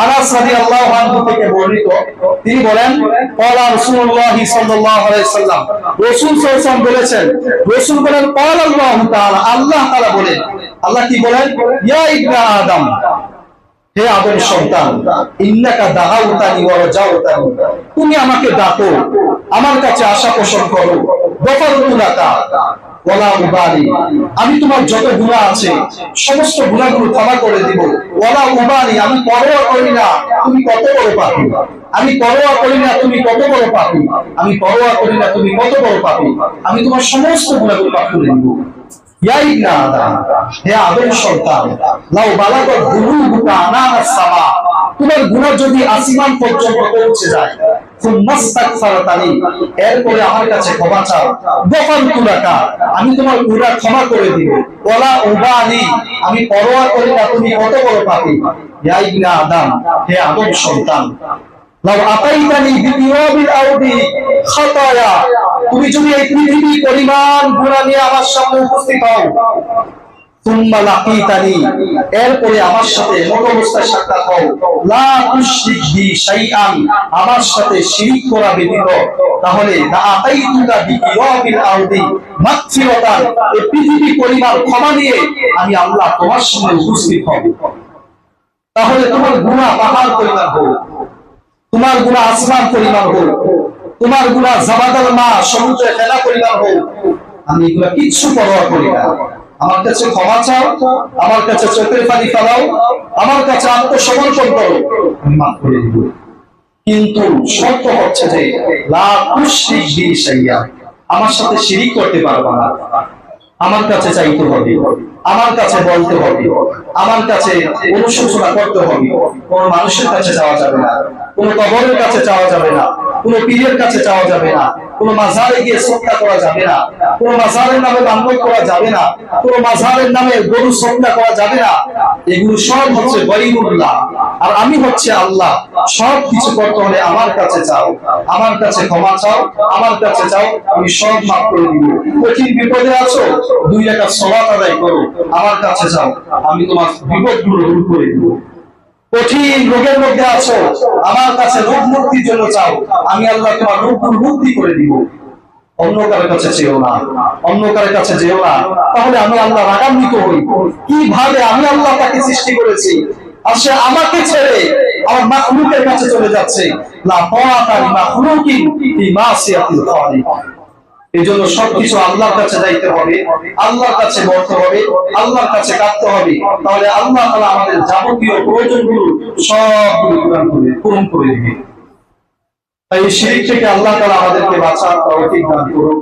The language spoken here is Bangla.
আনাস রাদিয়াল্লাহু আনহু থেকে বর্ণিত, তিনি বলেন ক্বালা রাসূলুল্লাহ সাল্লাল্লাহু আলাইহি সাল্লাম, রাসূল সাল্লাল্লাহু আলাইহি ওয়াসাল্লাম বলেছেন, রাসূল বলেন ক্বালা আল্লাহু তাআলা, আল্লাহ তাআলা বলেন, আল্লাহ কি বলেন, ইয়া ইবনা আদম, হে আদমের সন্তান, ইন্নাকা দাআউতানি ওয়া রাজাউতানি, তুমি আমাকে ডাকো, আমার কাছে আশা পোষণ করো, গফারতু লাকা ওয়ালা উবালি, আমি তোমার যত গুনাহ আছে সমস্ত গুনাহগুলো ক্ষমা করে দিব, ওয়ালা উবালি, আমি পরোয়া করি না তুমি কত বড় পাপী, আমি পরোয়া করি না তুমি কত বড় পাপী, আমি পরোয়া করি না তুমি কত বড় পাপী, আমি তোমার সমস্ত গুনাহগুলো মাফ করে দিব। ইয়া ইবনা আদম, হে আদমের সন্তান, লাউ বালাগাত যুনুবুকা আনানাস সামা, তোমার গুনাহ যদি আসমান পর্যন্ত পৌঁছে যায়, সুম্মাস্তাগফারতানি, এরপরে আমার কাছে ক্ষমা চাও, গফারতু লাকা, আমি তোমার গুনাহ ক্ষমা করে দিব, ওয়ালা উবালি, আমি পরোয়া করি না তুমি কত বড় পাপী। ইয়া ইবনা আদম, হে আদম সন্তান, লাউ আতাইতানি বিতিরাবিল আরদি খাতায়া, তুমি যদি এই পৃথিবী পরিমাণ গুনাহ নিয়ে আমার সামনে উপস্থিত হও, সুম্মা লাকিতানি, এরপরে আমার সাথে এমন অবস্থায় সাক্ষাৎ হও, লা তুশরিক বি শাইআন, আমার সাথে শিরক করা ব্যতীত, তাহলে লা আতাইতুকা বিতিরাবিল আরদি মাগফিরাতান, এই পৃথিবী পরিমাণ ক্ষমা নিয়ে আমি আল্লাহ তোমার সামনে উপস্থিত হব। তাহলে তোমার গুনাহ পাহাড় পরিমাণ হোক, তোমার গুনাহ আসমান পরিমাণ হোক, তোমার গুনাহ জাবাদাল মা সমুদ্রে ফেলা পরিমাণ হোক, আমি এগুলা কিচ্ছু পরোয়া করি না। আমার কাছে ক্ষমা চাও, আমার কাছে চোখের পানি ফেলাও, আমার কাছে আত্মসমর্পণ করো, আমি মাফ করে দিব। কিন্তু শর্ত হচ্ছে যে লা তুশরিক বি শাইআ, আমার সাথে শিরিক করতে পারবা না, আমার কাছে চাইতে হবে, আমার কাছে বলতে হবে, আমার কাছে অনুশোচনা করতে হবে। কোন মানুষের কাছে যাওয়া যাবে না, কোন কবরের কাছে যাওয়া যাবে না, কোন পীরের কাছে যাওয়া যাবে না, কোন মাজারে গিয়ে সদকা করা যাবে না, কোন মাজারের নামে দান করা যাবে না, কোন মাজারের নামে গরু সদকা করা যাবে না। এগুলো সব হচ্ছে গয়রুল্লাহ, আর আমি হচ্ছে আল্লাহ। সব কিছু করতে হলে আমার কাছে চাও, আমার কাছে ক্ষমা চাও, আমার কাছে চাও, আমি সব মাফ করে দিব। কঠিন বিপদে আছো, 2 রাকাত সালাত আদায় করো, আমার কাছে চাও, আমি তোমার বিপদগুলো দূর করে দিব। কঠিন রোগের মধ্যে আছো, আমার কাছে রোগ মুক্তির জন্য চাও, আমি আল্লাহ তোমার রোগগুলো মুক্তি করে দিব। অন্য কারোর কাছে চেও না, অন্য কারোর কাছে যেও না, তাহলে আমি আল্লাহ রাগান্বিত হই। কিভাবে আমি আল্লাহ তাকে সৃষ্টি করেছি, আর সে আমাকে ছেড়ে আমার মাখলুকের কাছে চলে যাচ্ছে। লা তাআতা লি মাখলুকিন ফি মাসিয়াতিল খালিক। এজন্য সবকিছু আল্লাহর কাছে যাইতে হবে, আল্লাহর কাছে বলতে হবে, আল্লাহর কাছে কাঁদতে হবে, তাহলে আল্লাহ তাআলা আমাদের যাবতীয় প্রয়োজনগুলো সবগুলো পূরণ করে দিবে। তাই শিরক থেকে আল্লাহ তাআলা আমাদেরকে বাঁচার তৌফিক দান করুন।